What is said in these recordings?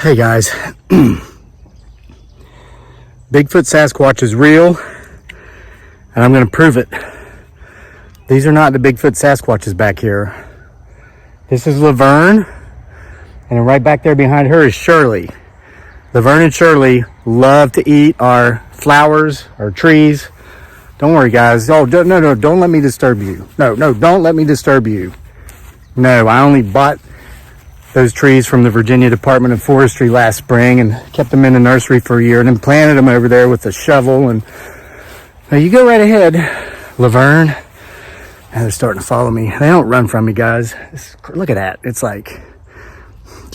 Hey guys, Bigfoot Sasquatch is real, and I'm going to prove it. These are not the Bigfoot Sasquatches back here. This is Laverne, and right back there behind her is Shirley. Laverne and Shirley love to eat our flowers, our trees. Don't worry guys. Oh, no, don't let me disturb you. No, don't let me disturb you. No, I only bought those trees from the Virginia Department of Forestry last spring and kept them in the nursery for a year and then planted them over there with a shovel. And now you go right ahead, Laverne. Now they're starting to follow me. They don't run from me, guys. Look at that. It's like,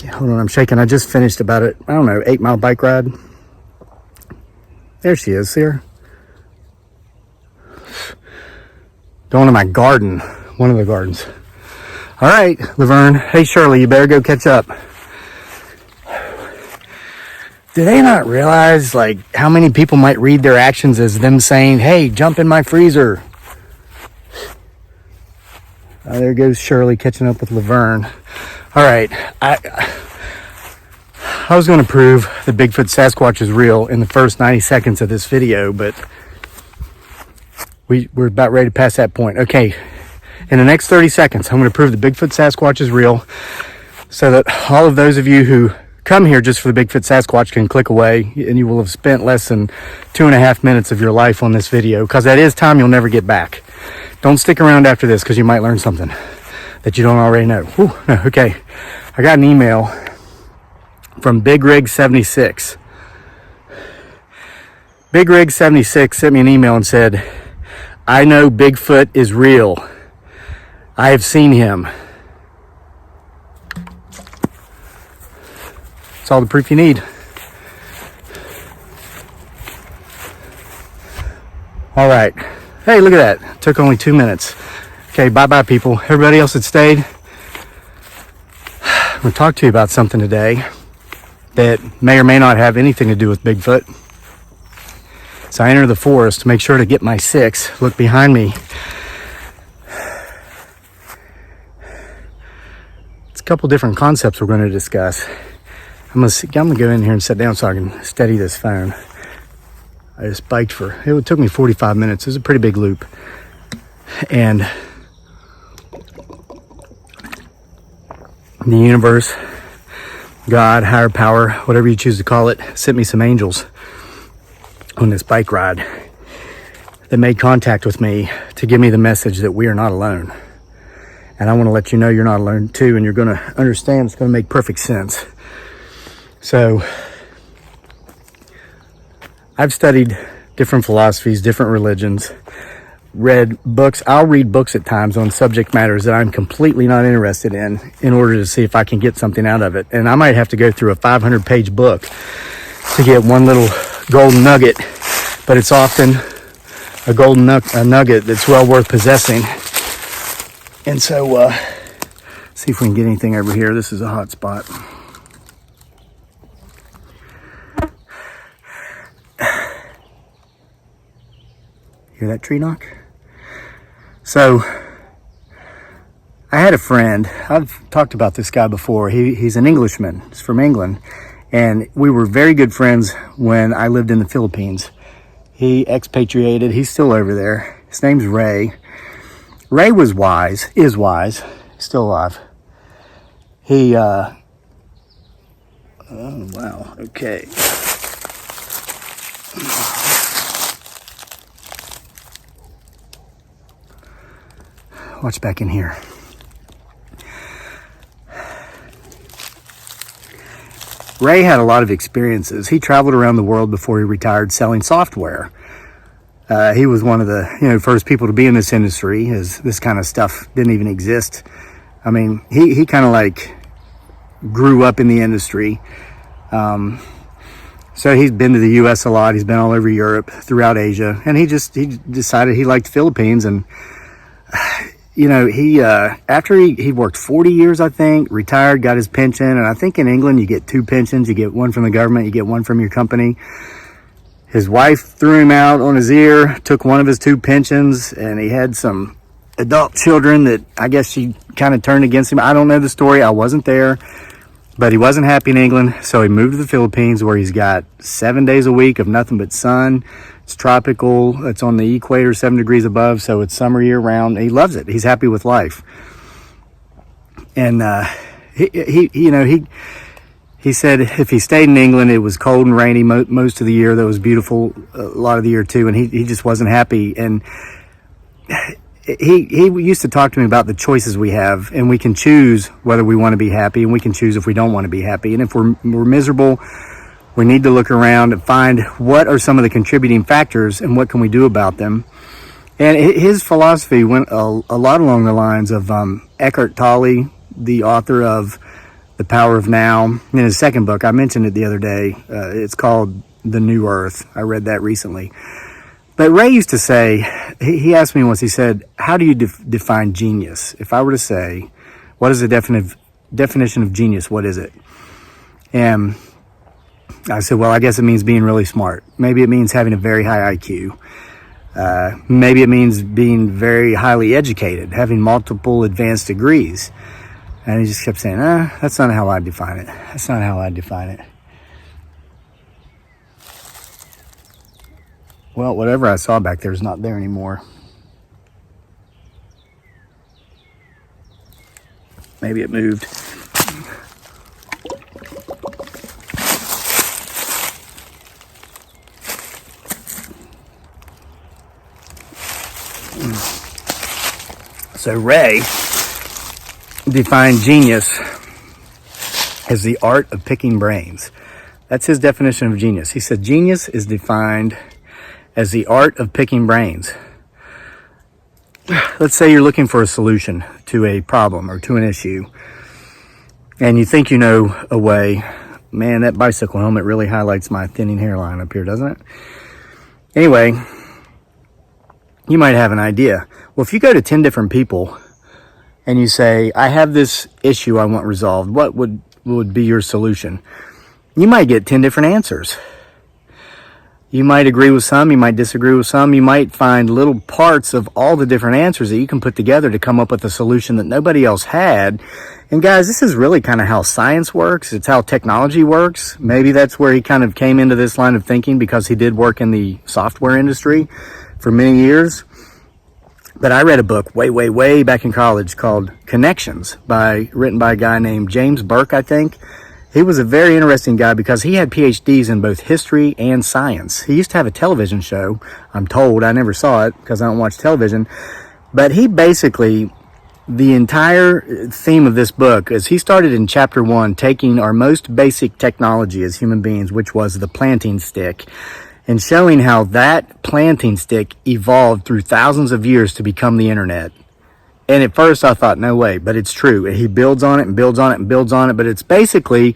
hold on, I'm shaking. I just finished about it, 8-mile bike ride. There she is, see her? Going to my garden, one of the gardens. All right, Laverne. Hey, Shirley, you better go catch up. Do they not realize, like, how many people might read their actions as them saying, hey, jump in my freezer? There goes Shirley catching up with Laverne. All right, I was going to prove that Bigfoot Sasquatch is real in the first 90 seconds of this video, but we're about ready to pass that point. Okay. In the next 30 seconds, I'm going to prove the Bigfoot Sasquatch is real so that all of those of you who come here just for the Bigfoot Sasquatch can click away and you will have spent less than 2.5 minutes of your life on this video, because that is time you'll never get back. Don't stick around after this because you might learn something that you don't already know. Whew, no, okay. I got an email from Big Rig 76. Big Rig 76 sent me an email and said, I know Bigfoot is real. I have seen him. That's all the proof you need. All right. Hey, look at that. Took only 2 minutes. Okay, bye-bye, people. Everybody else that stayed, I'm going to talk to you about something today that may or may not have anything to do with Bigfoot. So I enter the forest to make sure to get my 6. Look behind me. A couple different concepts we're going to discuss. I'm gonna go in here and sit down so I can steady this phone. I just biked it took me 45 minutes. It was a pretty big loop. And the universe, God, higher power, whatever you choose to call it, sent me some angels on this bike ride that made contact with me to give me the message that we are not alone. And I want to let you know you're not alone too, and you're going to understand. It's going to make perfect sense. So I've studied different philosophies, different religions, read books. I'll read books at times on subject matters that I'm completely not interested in order to see if I can get something out of it. And I might have to go through a 500-page book to get one little golden nugget, but it's often a golden nugget that's well worth possessing. And so, see if we can get anything over here. This is a hot spot. Hear that tree knock? So, I had a friend. I've talked about this guy before. He's an Englishman. He's from England. And we were very good friends when I lived in the Philippines. He expatriated. He's still over there. His name's Ray. Ray is wise, still alive. He, oh wow, okay. Watch back in here. Ray had a lot of experiences. He traveled around the world before he retired selling software. He was one of the first people to be in this industry, as this kind of stuff didn't even exist. I mean, he kind of like grew up in the industry. So he's been to the U.S. a lot. He's been all over Europe, throughout Asia, and he decided he liked the Philippines. And after he worked 40 years, I think, retired, got his pension. And I think in England you get 2 pensions. You get one from the government, you get one from your company. His wife threw him out on his ear, took one of his 2 pensions, and he had some adult children that I guess she kind of turned against him. I don't know the story. I wasn't there. But he wasn't happy in England, so he moved to the Philippines, where he's got 7 days a week of nothing but sun. It's tropical. It's on the equator, 7 degrees above, so it's summer year round. He loves it. He's happy with life. And he said if he stayed in England, it was cold and rainy most of the year. That was beautiful a lot of the year too, and he just wasn't happy. And he used to talk to me about the choices we have, and we can choose whether we want to be happy, and we can choose if we don't want to be happy. And if we're miserable, we need to look around and find what are some of the contributing factors and what can we do about them. And his philosophy went a lot along the lines of Eckhart Tolle, the author of The Power of Now. In his second book, I mentioned it the other day, it's called The New Earth. I read that recently. But Ray used to say, he asked me once, he said, how do you define genius? If I were to say, what is the definition of genius? What is it? And I said, well, I guess it means being really smart. Maybe it means having a very high IQ. Maybe it means being very highly educated, having multiple advanced degrees. And he just kept saying, that's not how I define it. That's not how I define it. Well, whatever I saw back there is not there anymore. Maybe it moved. So Ray defined genius as the art of picking brains. That's his definition of genius. He said genius is defined as the art of picking brains. Let's say you're looking for a solution to a problem or to an issue, and you think you know a way. Man, that bicycle helmet really highlights my thinning hairline up here, doesn't it? Anyway, you might have an idea. Well, if you go to 10 different people and you say, I have this issue I want resolved, what would be your solution? You might get 10 different answers. You might agree with some, you might disagree with some, you might find little parts of all the different answers that you can put together to come up with a solution that nobody else had. And guys, this is really kind of how science works. It's how technology works. Maybe that's where he kind of came into this line of thinking, because he did work in the software industry for many years. But I read a book way back in college called Connections, written by a guy named James Burke, I think. He was a very interesting guy because he had PhDs in both history and science. He used to have a television show, I'm told. I never saw it because I don't watch television. But he basically, the entire theme of this book is he started in chapter 1 taking our most basic technology as human beings, which was the planting stick, and showing how that planting stick evolved through thousands of years to become the internet. And at first I thought, no way, but it's true. He builds on it and builds on it and builds on it. But it's basically,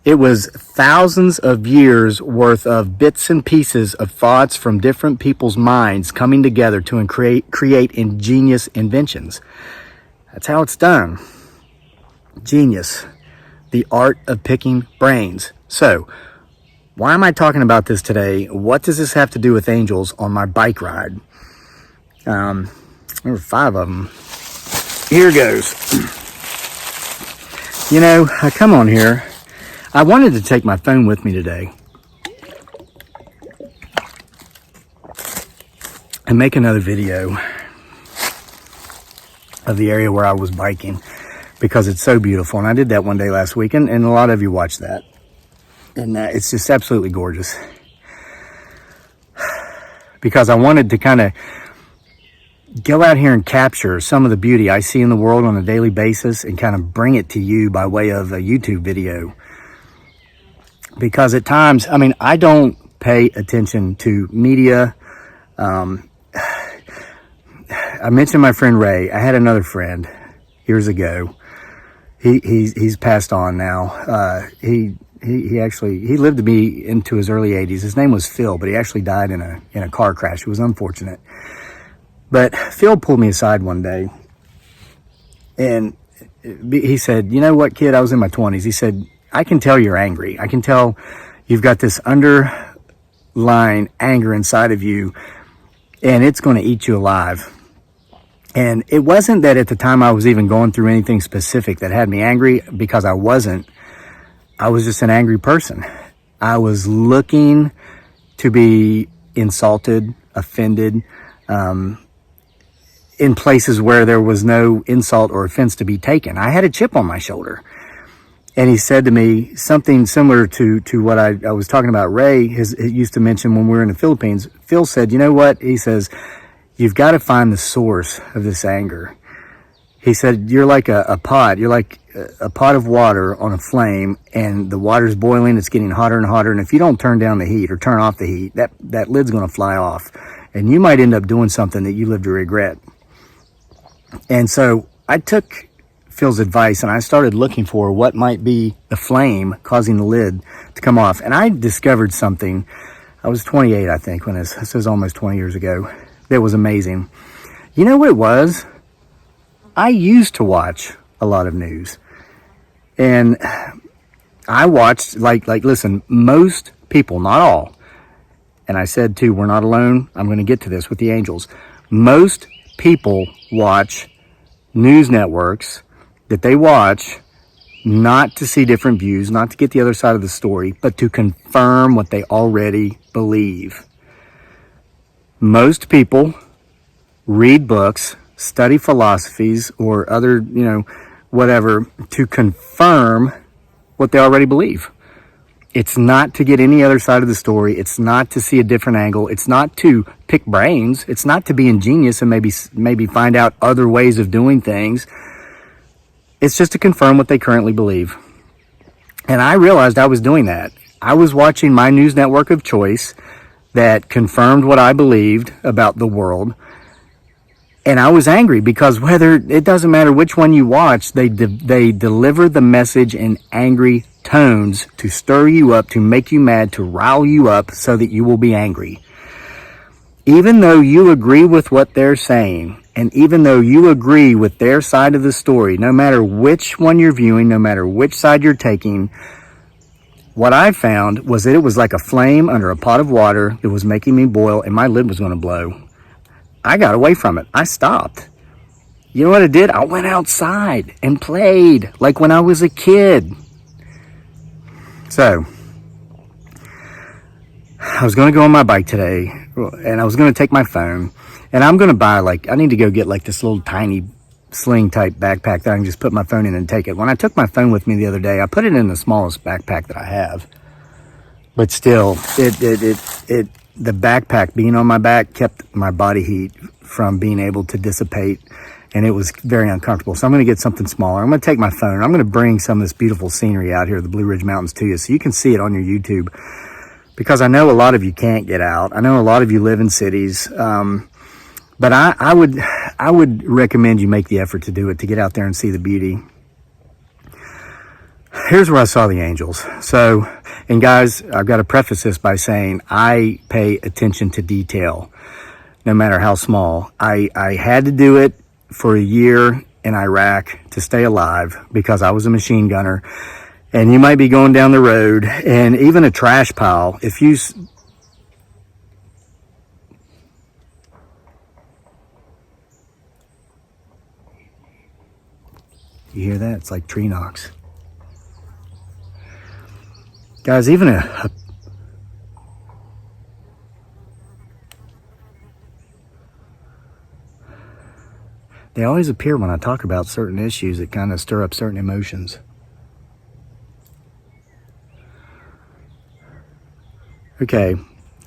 it was thousands of years worth of bits and pieces of thoughts from different people's minds coming together to create ingenious inventions. That's how it's done. Genius, the art of picking brains. So, why am I talking about this today? What does this have to do with angels on my bike ride? There were 5 of them. Here goes. You know, I come on here. I wanted to take my phone with me today and make another video of the area where I was biking, because it's so beautiful. And I did that one day last week, and a lot of you watched that. And it's just absolutely gorgeous. Because I wanted to kind of go out here and capture some of the beauty I see in the world on a daily basis and kind of bring it to you by way of a YouTube video. Because at times, I mean, I don't pay attention to media. I mentioned my friend Ray. I had another friend years ago. He's passed on now. He lived to be into his early 80s. His name was Phil, but he actually died in a car crash. It was unfortunate. But Phil pulled me aside one day, and he said, you know what, kid, I was in my 20s. He said, I can tell you're angry. I can tell you've got this underlying anger inside of you, and it's going to eat you alive. And it wasn't that at the time I was even going through anything specific that had me angry, because I wasn't. I was just an angry person. I was looking to be insulted, offended, in places where there was no insult or offense to be taken. I had a chip on my shoulder. And he said to me something similar to what I was talking about. Ray used to mention when we were in the Philippines. Phil said, you know what? He says, you've got to find the source of this anger. He said, you're like a pot. You're like a pot of water on a flame, and the water's boiling. It's getting hotter and hotter. And if you don't turn down the heat or turn off the heat, that lid's going to fly off. And you might end up doing something that you live to regret. And so I took Phil's advice and I started looking for what might be the flame causing the lid to come off. And I discovered something. I was 28, I think, when this was almost 20 years ago. That was amazing. You know what it was? I used to watch a lot of news. And I watched, listen, most people, not all, and I said too, we're not alone. I'm going to get to this with the angels. Most people watch news networks that they watch not to see different views, not to get the other side of the story, but to confirm what they already believe. Most people read books, study philosophies or other, whatever, to confirm what they already believe. It's not to get any other side of the story. It's not to see a different angle. It's not to pick brains. It's not to be ingenious and maybe find out other ways of doing things. It's just to confirm what they currently believe. And I realized I was doing that. I was watching my news network of choice that confirmed what I believed about the world. And I was angry because it doesn't matter which one you watch, they deliver the message in angry tones to stir you up, to make you mad, to rile you up so that you will be angry. Even though you agree with what they're saying, and even though you agree with their side of the story, no matter which one you're viewing, no matter which side you're taking, what I found was that it was like a flame under a pot of water that was making me boil, and my lid was going to blow. I got away from it. I stopped. You know what I did? I went outside and played like when I was a kid. So, I was going to go on my bike today, and I was going to take my phone, and I'm going to buy, I need to go get this little tiny sling type backpack that I can just put my phone in and take it. When I took my phone with me the other day, I put it in the smallest backpack that I have. But still, the backpack being on my back kept my body heat from being able to dissipate, and it was very uncomfortable. So I'm going to get something smaller. I'm going to take my phone. I'm going to bring some of this beautiful scenery out here, the Blue Ridge Mountains, to you so you can see it on your YouTube, because I know a lot of you can't get out. I know a lot of you live in cities, but I would recommend you make the effort to do it, to get out there and see the beauty. Here's where I saw the angels. So, and guys, I've got to preface this by saying I pay attention to detail, no matter how small. I had to do it for a year in Iraq to stay alive because I was a machine gunner. And you might be going down the road, and even a trash pile, if you hear that? It's like tree knocks. Guys, even they always appear when I talk about certain issues that kind of stir up certain emotions. Okay,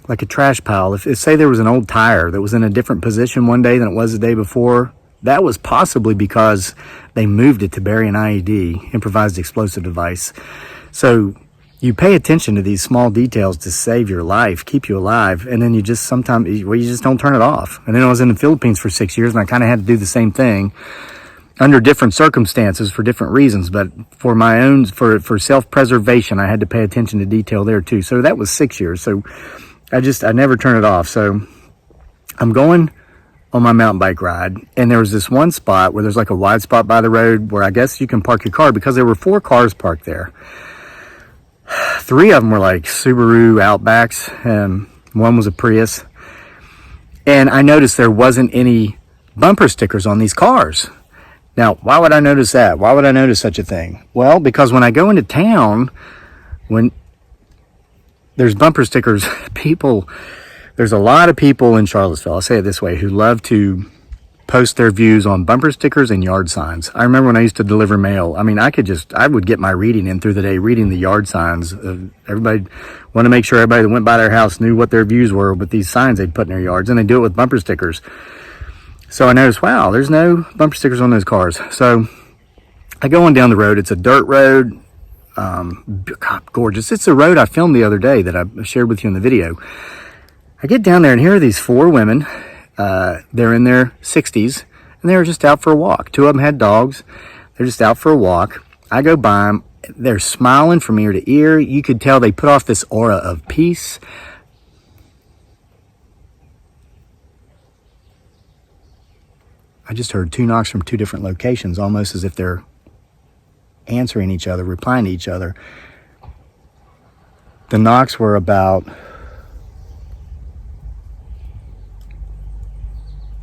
like a trash pile. If say there was an old tire that was in a different position one day than it was the day before, that was possibly because they moved it to bury an IED, improvised explosive device. So you pay attention to these small details to save your life, keep you alive, and then you just you just don't turn it off. And then I was in the Philippines for 6 years, and I kind of had to do the same thing under different circumstances for different reasons. But for my own, for self-preservation, I had to pay attention to detail there too. So that was 6 years. So I never turn it off. So I'm going on my mountain bike ride, and there was this one spot where there's like a wide spot by the road where I guess you can park your car, because there were 4 cars parked there. 3 of them were like Subaru Outbacks, and one was a Prius. And I noticed there wasn't any bumper stickers on these cars. Now, why would I notice that? Why would I notice such a thing? Well, because when I go into town, when there's bumper stickers, there's a lot of people in Charlottesville, I'll say it this way, who love to post their views on bumper stickers and yard signs. I remember when I used to deliver mail, I mean, I would get my reading in through the day, reading the yard signs. Everybody wanted to make sure everybody that went by their house knew what their views were with these signs they'd put in their yards, and they do it with bumper stickers. So I noticed, wow, there's no bumper stickers on those cars. So I go on down the road. It's a dirt road. God, gorgeous. It's a road I filmed the other day that I shared with you in the video. I get down there, and here are these 4 women. They're in their 60s, and they were just out for a walk. 2 of them had dogs. They're just out for a walk. I go by them. They're smiling from ear to ear. You could tell they put off this aura of peace. I just heard 2 knocks from 2 different locations, almost as if they're answering each other, replying to each other. The knocks were about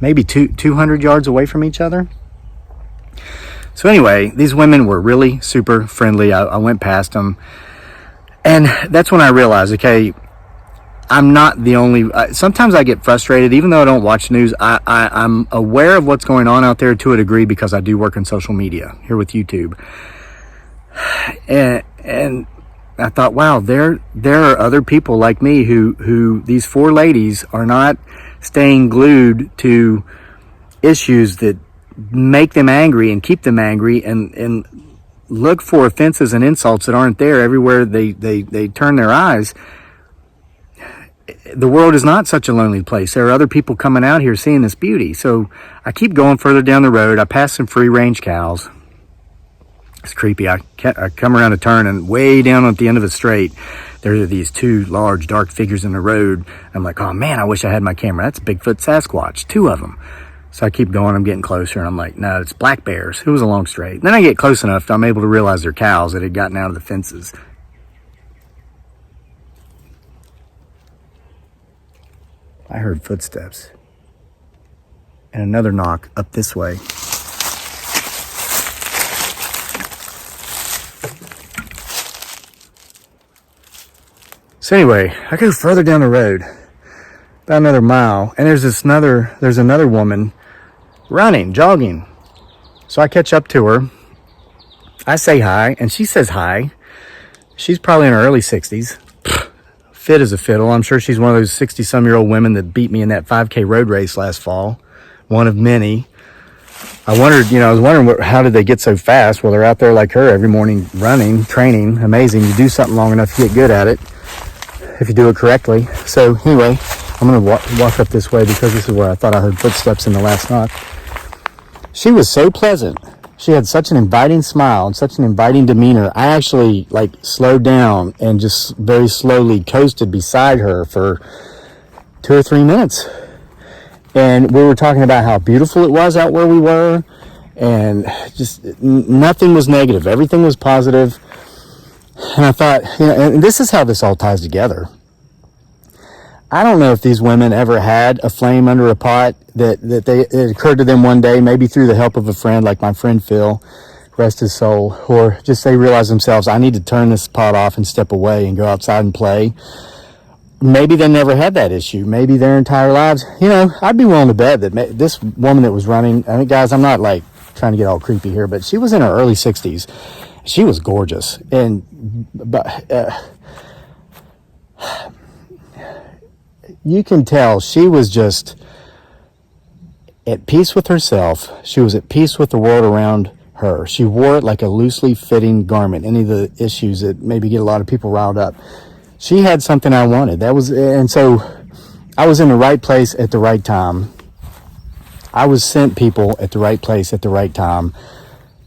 maybe 200 yards away from each other. So anyway, these women were really super friendly. I went past them, and that's when I realized, okay, I'm not the only. Sometimes I get frustrated, even though I don't watch news. I'm aware of what's going on out there to a degree because I do work in social media here with YouTube, and I thought, wow, there are other people like me who these 4 ladies are not staying glued to issues that make them angry and keep them angry, and look for offenses and insults that aren't there everywhere they turn their eyes. The world is not such a lonely place. There are other people coming out here seeing this beauty. So I keep going further down the road. I pass some free range cows. It's creepy. I come around a turn, and way down at the end of the straight, there are these 2 large dark figures in the road. I'm like, oh man, I wish I had my camera. That's Bigfoot Sasquatch, 2 of them. So I keep going, I'm getting closer, and I'm like, no, it's black bears. It was a long straight. Then I get close enough, I'm able to realize they're cows that had gotten out of the fences. I heard footsteps and another knock up this way. So anyway, I go further down the road, about another mile, and there's another woman running, jogging. So I catch up to her. I say hi, and she says hi. She's probably in her early 60s. Fit as a fiddle. I'm sure she's one of those 60-some-year-old women that beat me in that 5K road race last fall. One of many. I was wondering how did they get so fast? Well, they're out there like her every morning running, training. Amazing. You do something long enough, you get good at it if you do it correctly. So anyway, I'm going to walk up this way because this is where I thought I heard footsteps in the last knock. She was so pleasant. She had such an inviting smile and such an inviting demeanor. I actually slowed down and just very slowly coasted beside her for 2 or 3 minutes. And we were talking about how beautiful it was out where we were, and just nothing was negative. Everything was positive. And I thought, and this is how this all ties together. I don't know if these women ever had a flame under a pot that it occurred to them one day, maybe through the help of a friend like my friend Phil, rest his soul, or just they realized themselves, I need to turn this pot off and step away and go outside and play. Maybe they never had that issue. Maybe their entire lives. I'd be willing to bet that this woman that was running, I mean, guys, I'm not trying to get all creepy here, but she was in her early 60s. She was gorgeous. You can tell she was just at peace with herself. She was at peace with the world around her. She wore it like a loosely fitting garment. Any of the issues that maybe get a lot of people riled up. She had something I wanted. And so I was in the right place at the right time. I was sent people at the right place at the right time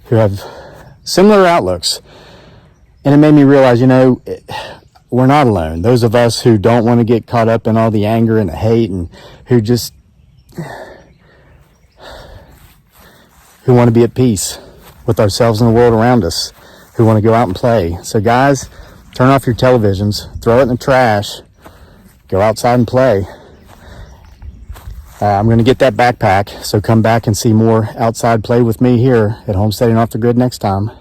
who have similar outlooks. And it made me realize, we're not alone. Those of us who don't want to get caught up in all the anger and the hate, and who want to be at peace with ourselves and the world around us, who want to go out and play. So guys, turn off your televisions, throw it in the trash, go outside and play. I'm going to get that backpack, so come back and see more outside play with me here at Homesteading Off the Grid next time.